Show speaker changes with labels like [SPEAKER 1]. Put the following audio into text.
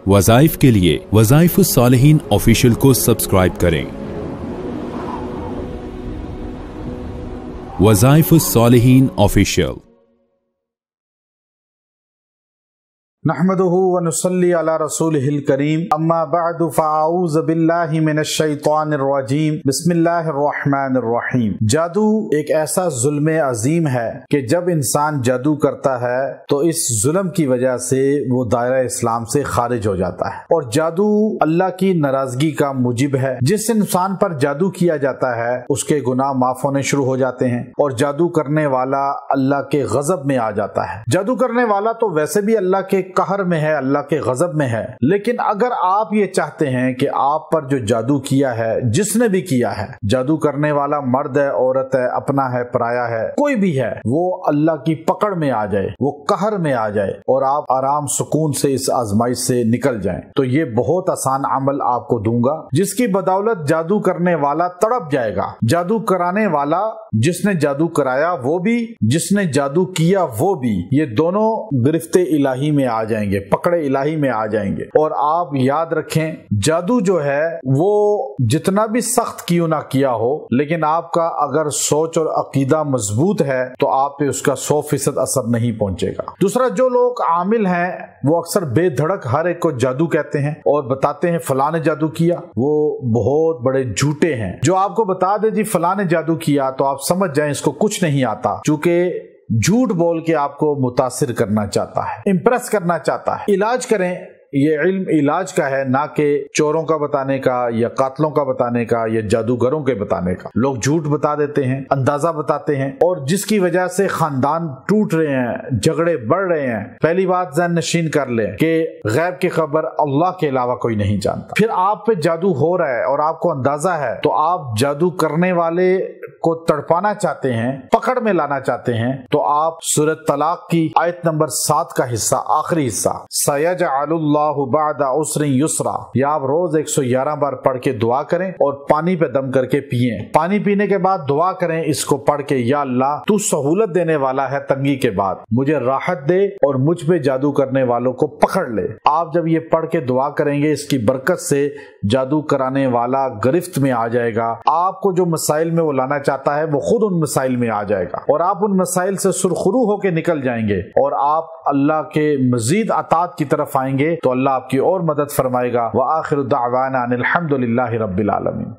[SPEAKER 1] वज़ाइफ के लिए वज़ाइफुस्सालिहीन ऑफिशियल को सब्सक्राइब करें। वज़ाइफुस्सालिहीन ऑफिशियल।
[SPEAKER 2] नहमदुहु व नुसल्ली अला रसूलिहिल करीम, अम्मा बअदु फ़अऊज़ु बिल्लाहि मिनश शैतानिर रजीम, बिस्मिल्लाहिर रहमानिर रहीम। जादू एक ऐसा जुल्म अजीम है कि जब इंसान जादू करता है तो इस जुल्म की वजह से वो दायरा इस्लाम से खारिज हो जाता है, और जादू अल्लाह की नाराजगी का मुजिब है। जिस इंसान पर जादू किया जाता है उसके गुनाह माफ होने शुरू हो जाते हैं, और जादू करने वाला अल्लाह के गजब में आ जाता है। जादू करने वाला तो वैसे भी अल्लाह के कहर में है, अल्लाह के गजब में है, लेकिन अगर आप ये चाहते हैं कि आप पर जो जादू किया है, जिसने भी किया है, जादू करने वाला मर्द है, औरत है, अपना है, पराया है, कोई भी है, वो अल्लाह की पकड़ में आ जाए, वो कहर में आ जाए और आप आराम सुकून से इस आजमाइश से निकल जाएं, तो ये बहुत आसान अमल आपको दूंगा जिसकी बदौलत जादू करने वाला तड़प जाएगा। जादू कराने वाला, जिसने जादू कराया वो भी, जिसने जादू किया वो भी, ये दोनों गिरफ्ते इलाही में आ जाएंगे, पकड़े इलाही में आ जाएंगे। और आप याद रखें, जादू जो है वो जितना भी सख्त क्यों ना किया हो, लेकिन आपका अगर सोच और अकीदा मजबूत है तो आप पे उसका 100% असर नहीं पहुंचेगा। दूसरा, जो लोग आमिल हैं वो अक्सर बेधड़क हर एक को जादू कहते हैं और बताते हैं फलां ने जादू किया, वो बहुत बड़े झूठे हैं। जो आपको बता दे जी फलां ने जादू किया तो आप समझ जाएं इसको कुछ नहीं आता, चूंकि झूठ बोल के आपको मुतासिर करना चाहता है, इम्प्रेस करना चाहता है। इलाज करें, ये इल्म इलाज का है, ना कि चोरों का बताने का या कातलों का बताने का या जादूगरों के बताने का। लोग झूठ बता देते हैं, अंदाजा बताते हैं, और जिसकी वजह से खानदान टूट रहे हैं, झगड़े बढ़ रहे हैं। पहली बात ज़हन नशीन कर लें कि गैब की खबर अल्लाह के अलावा कोई नहीं जानता। फिर आप पे जादू हो रहा है और आपको अंदाजा है, तो आप जादू करने वाले को तड़पाना चाहते हैं, पकड़ में लाना चाहते हैं, तो आप सूरत तलाक की आयत नंबर 7 का हिस्सा, आखिरी हिस्सा, सयजअलुल्लाहु बअदा उसरिन युसरा, या आप रोज 111 बार पढ़ के दुआ करें और पानी पे दम करके पिए। पानी पीने के बाद दुआ करें इसको पढ़ के, या अल्लाह तू सहूलत देने वाला है, तंगी के बाद मुझे राहत दे और मुझ पे जादू करने वालों को पकड़ ले। आप जब ये पढ़ के दुआ करेंगे, इसकी बरकत से जादू कराने वाला गिरफ्त में आ जाएगा। आपको जो मसाइल में वो लाना चाहता है वो खुद उन मसाइल में आ जाएगा, और आप उन मसाइल से सुरखुरू होके निकल जाएंगे और आप अल्लाह के मजीद अतात की तरफ आएंगे, तो अल्लाह आपकी और मदद फरमाएगा। व आखिरु दावाना अनिल हम्दुलिल्लाहि रब्बिल आलमीन।